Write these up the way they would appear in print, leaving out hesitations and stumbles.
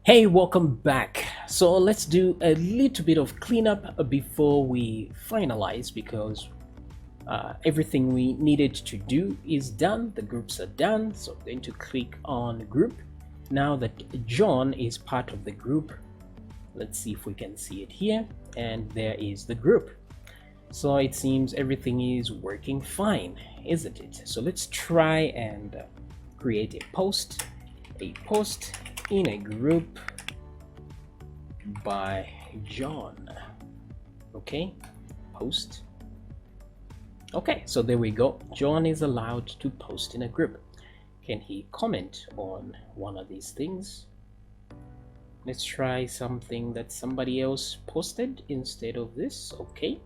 Hey, welcome back. So let's do a little bit of cleanup before we finalize because everything we needed to do is done. The groups are done. So I'm going to click on group. Now that John is part of the group, let's see if we can see it here. And there is the group. So it seems everything is working fine, isn't it? So let's try and create a post in a group by John. Okay, post. Okay, so there we go. John is allowed to post in a group. Can he comment on one of these things? Let's try something that somebody else posted instead of this. Okay.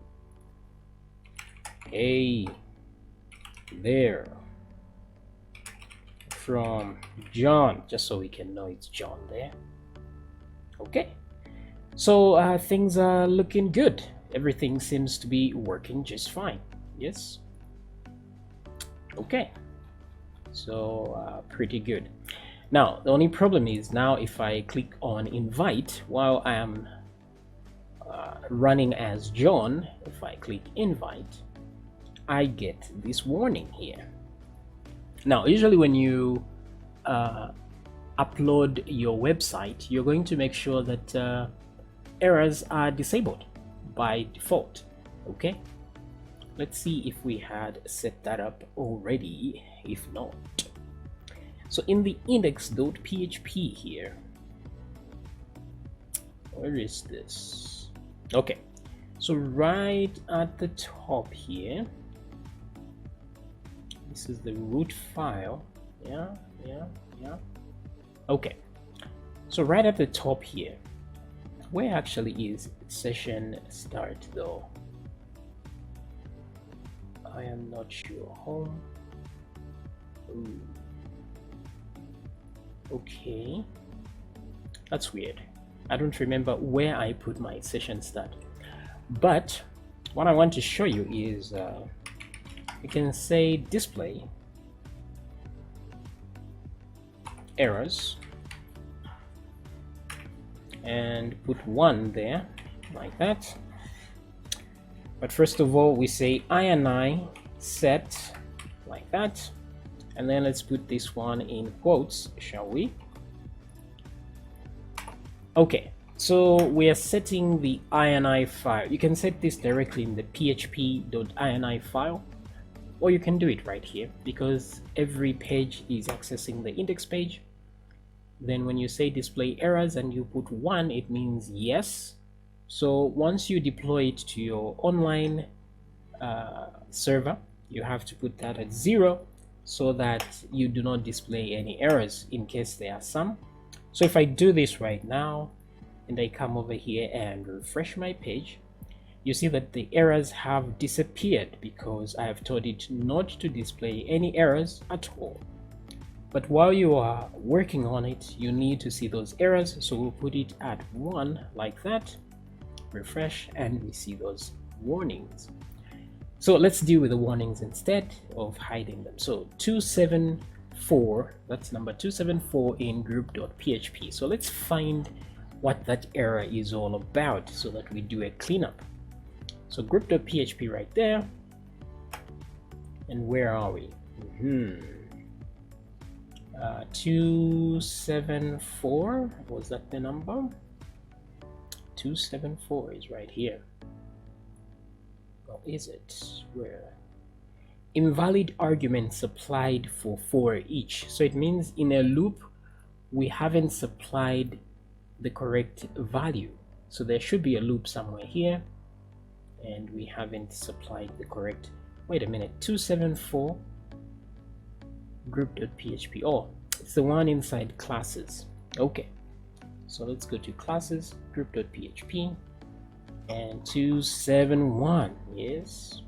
Hey there, from John, just so we can know it's John there. Okay, so things are looking good. Everything seems to be working just fine. Yes. Okay, so pretty good. Now the only problem is now if I click on invite while I am running as John, if I click invite, I get this warning here. Now usually when you upload your website, you're going to make sure that errors are disabled by default. Okay, let's see if we had set that up already. If not, so in the index.php here, where is this? Okay, so right at the top here, this is the root file. Yeah. Okay, so right at the top here, where actually is session start though? I am not sure. Home. Ooh. Okay, that's weird. I don't remember where I put my session start, but what I want to show you is you can say display errors and put 1 there like that. But first of all, we say ini set like that, and then let's put this one in quotes, shall we? Okay, so we are setting the ini file. You can set this directly in the php.ini file, or you can do it right here because every page is accessing the index page. Then when you say display errors and you put 1, it means yes. So once you deploy it to your online server, you have to put that at 0 so that you do not display any errors in case there are some. So if I do this right now and I come over here and refresh my page, you see that the errors have disappeared because I have told it not to display any errors at all. But while you are working on it, you need to see those errors, so we'll put it at 1 like that, refresh, and we see those warnings. So let's deal with the warnings instead of hiding them. So 274, that's number 274 in group.php. So let's find what that error is all about so that we do a cleanup. So group.php right there, and where are we? 274, was that the number? 274 is right here. Or is it? Where? Invalid argument supplied for each. So it means in a loop we haven't supplied the correct value. So there should be a loop somewhere here and we haven't supplied the correct. Wait a minute, 274 group.php. Oh, it's the one inside classes. Okay, so let's go to classes, group.php, and 271. Yes,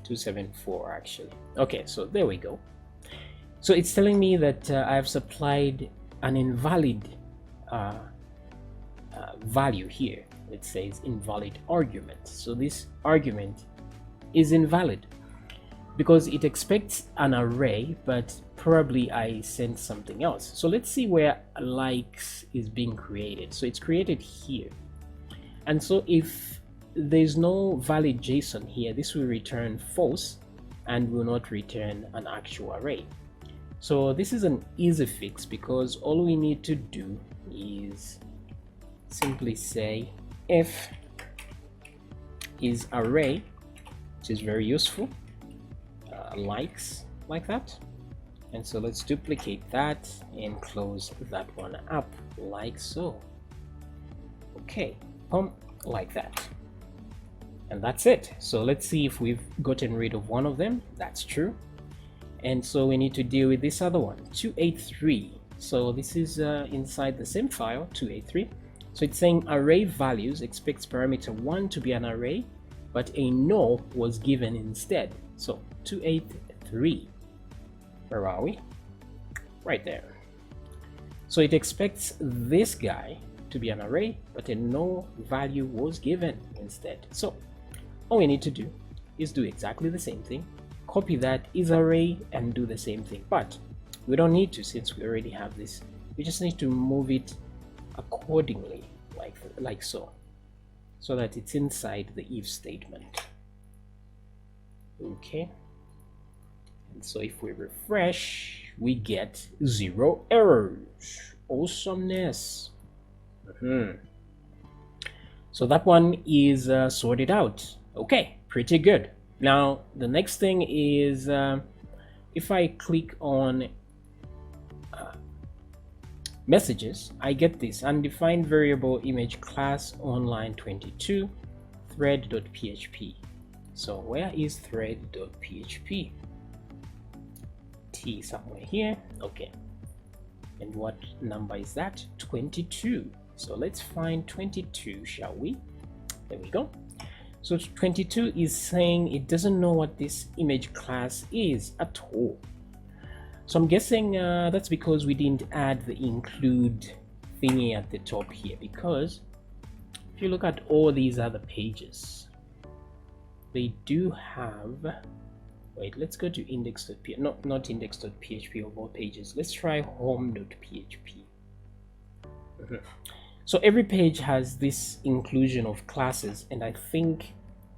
274 actually. Okay, so there we go. So it's telling me that I have supplied an invalid value here. It says invalid argument. So this argument is invalid because it expects an array, but probably I sent something else. So let's see where likes is being created. So it's created here. And so if there's no valid JSON here, this will return false and will not return an actual array. So this is an easy fix, because all we need to do is simply say if is array, which is very useful, likes, like that. And so let's duplicate that and close that one up like so. Okay, like that. And that's it. So let's see if we've gotten rid of one of them. That's true. And so we need to deal with this other one, 283. So this is inside the same file, 283. So it's saying array values expects parameter 1 to be an array, but a null was given instead. So 283. Where are we? Right there. So it expects this guy to be an array, but a null value was given instead. So all we need to do is do exactly the same thing. Copy that is array and do the same thing, but we don't need to, since we already have this. We just need to move it accordingly, like so that it's inside the if statement. Okay, and so if we refresh, we get 0 errors. Awesomeness. So that one is sorted out. Okay, pretty good. Now the next thing is if I click on messages, I get this undefined variable image class online 22 thread.php. So where is thread.php? T somewhere here. Okay, and what number is that? 22. So let's find 22, shall we? There we go. So 22 is saying it doesn't know what this image class is at all. So I'm guessing that's because we didn't add the include thingy at the top here, because if you look at all these other pages, they do have, wait, let's go to index.php, not index.php of all pages. Let's try home.php. So every page has this inclusion of classes, and I think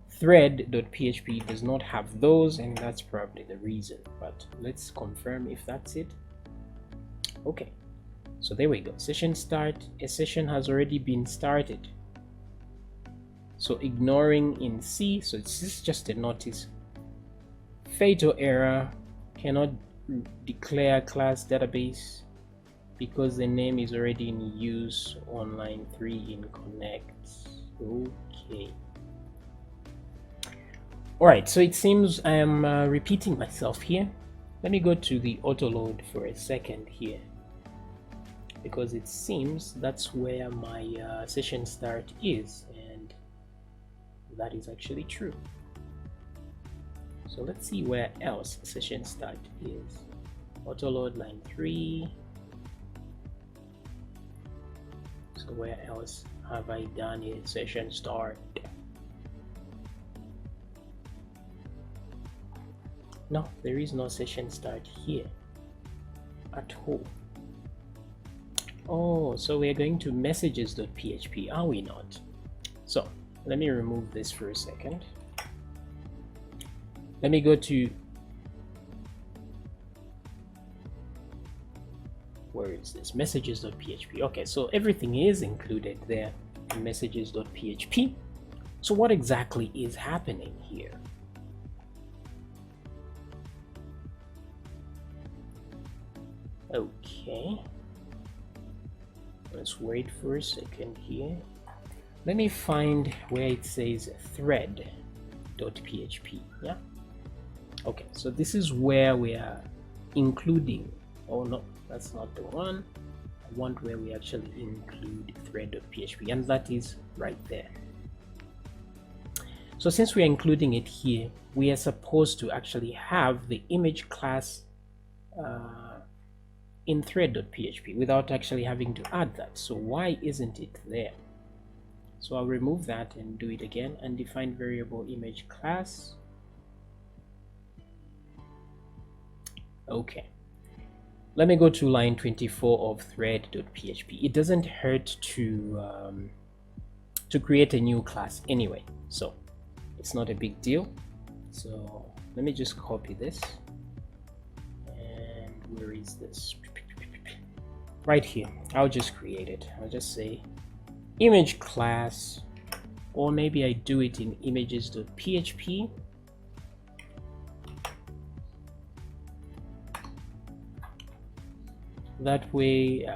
thread.php does not have those, and that's probably the reason, but let's confirm if that's it. Okay, so there we go. Session start. A session has already been started. So ignoring in C, so this is just a notice. Fatal error, cannot declare class database because the name is already in use on line 3 in connect. Okay. All right, so it seems I am repeating myself here. Let me go to the auto load for a second here, because it seems that's where my session start is, and that is actually true. So let's see where else session start is. Auto load line 3. So where else have I done a session start? No, there is no session start here at all. Oh, so we are going to messages.php, are we not? So let me remove this for a second. Let me go to, where is this? Messages.php. Okay, so everything is included there in messages.php. So what exactly is happening here? Okay, let's wait for a second here. Let me find where it says thread.php. Yeah, okay, so this is where we are including, oh no, that's not the one. I want where we actually include thread.php, and that is right there. So since we are including it here, we are supposed to actually have the image class in thread.php without actually having to add that. So why isn't it there? So I'll remove that and do it again. Undefined variable image class. Okay, let me go to line 24 of thread.php. It doesn't hurt to create a new class anyway, so it's not a big deal. So let me just copy this, and where is this? Right here. I'll just create it. I'll just say image class, or maybe I do it in images.php. That way,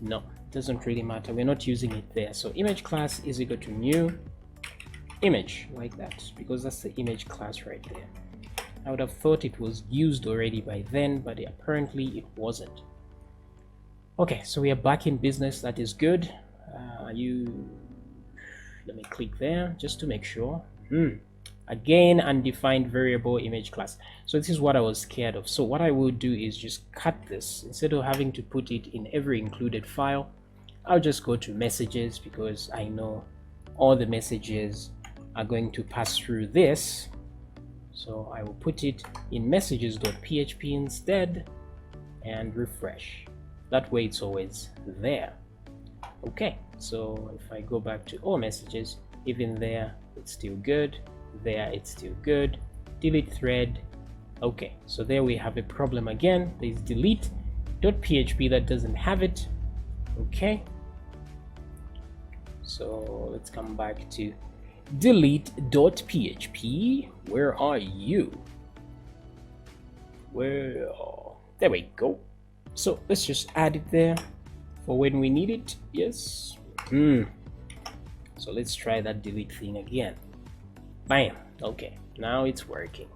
no, it doesn't really matter. We're not using it there. So image class is equal to new image, like that, because that's the image class right there. I would have thought it was used already by then, but apparently it wasn't. Okay, so we are back in business. That is good. Let me click there just to make sure. Again, undefined variable image class. So this is what I was scared of. So what I will do is just cut this. Instead of having to put it in every included file, I'll just go to messages, because I know all the messages are going to pass through this. So I will put it in messages.php instead and refresh. That way it's always there. Okay, so if I go back to all messages, even there it's still good, there it's still good, delete thread. Okay, so there we have a problem again. There's delete.php that doesn't have it. Okay, so let's come back to delete.php. Where are you? Well, there we go. So let's just add it there for when we need it. Yes. So let's try that delete thing again. Bam. Okay, now it's working.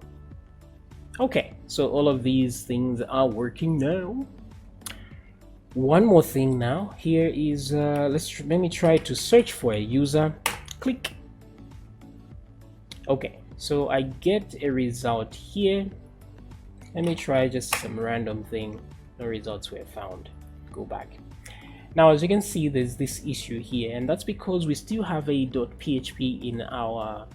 Okay, so all of these things are working now. One more thing now here is let me try to search for a user. Click. Okay, so I get a result here. Let me try just some random thing. No results were found. Go back. Now, as you can see, there's this issue here, and that's because we still have a .php in our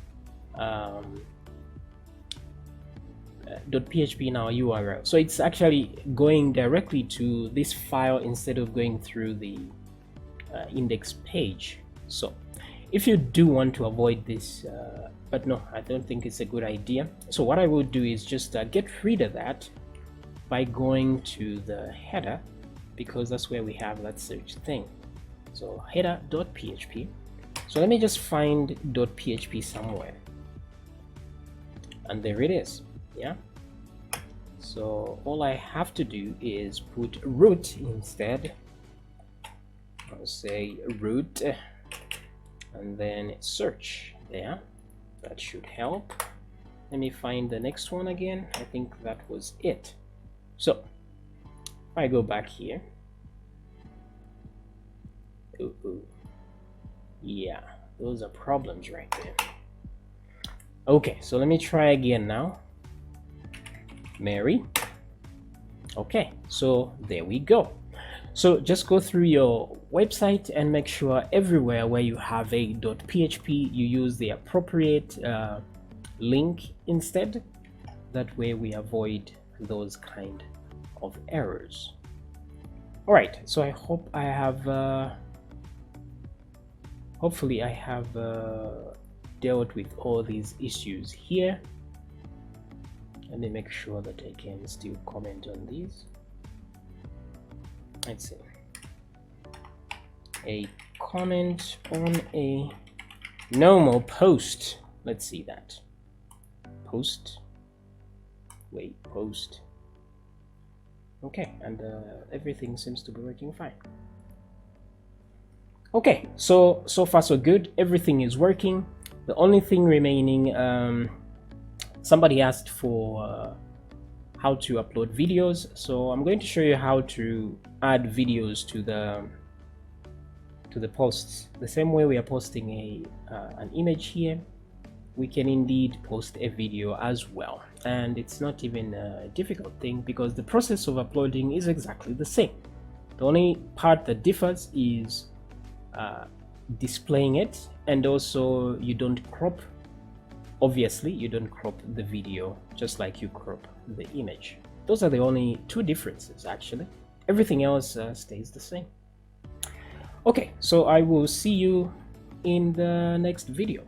.php in our URL. So it's actually going directly to this file instead of going through the index page. So if you do want to avoid this, but no, I don't think it's a good idea. So what I will do is just get rid of that by going to the header, because that's where we have that search thing. So header.php. So let me just find .php somewhere, and there it is. Yeah, so all I have to do is put root instead. I'll say root and then search there. That should help. Let me find the next one again. I think that was it. So if I go back here, yeah, those are problems right there. Okay, so let me try again now. Mary. Okay, so there we go. So just go through your website and make sure everywhere where you have a .php, you use the appropriate link instead. That way we avoid those kind of errors. All right, so I hope I have hopefully I have dealt with all these issues here. Let me make sure that I can still comment on these. Let's see, a comment on a normal post. Let's see that post. Wait, post. Okay, and everything seems to be working fine. Okay, so far so good. Everything is working. The only thing remaining, somebody asked for how to upload videos, so I'm going to show you how to add videos to the posts. The same way we are posting an image here, we can indeed post a video as well, and it's not even a difficult thing because the process of uploading is exactly the same. The only part that differs is displaying it, and also you don't crop. Obviously you don't crop the video just like you crop the image. Those are the only two differences actually. Everything else stays the same. Okay, so I will see you in the next video.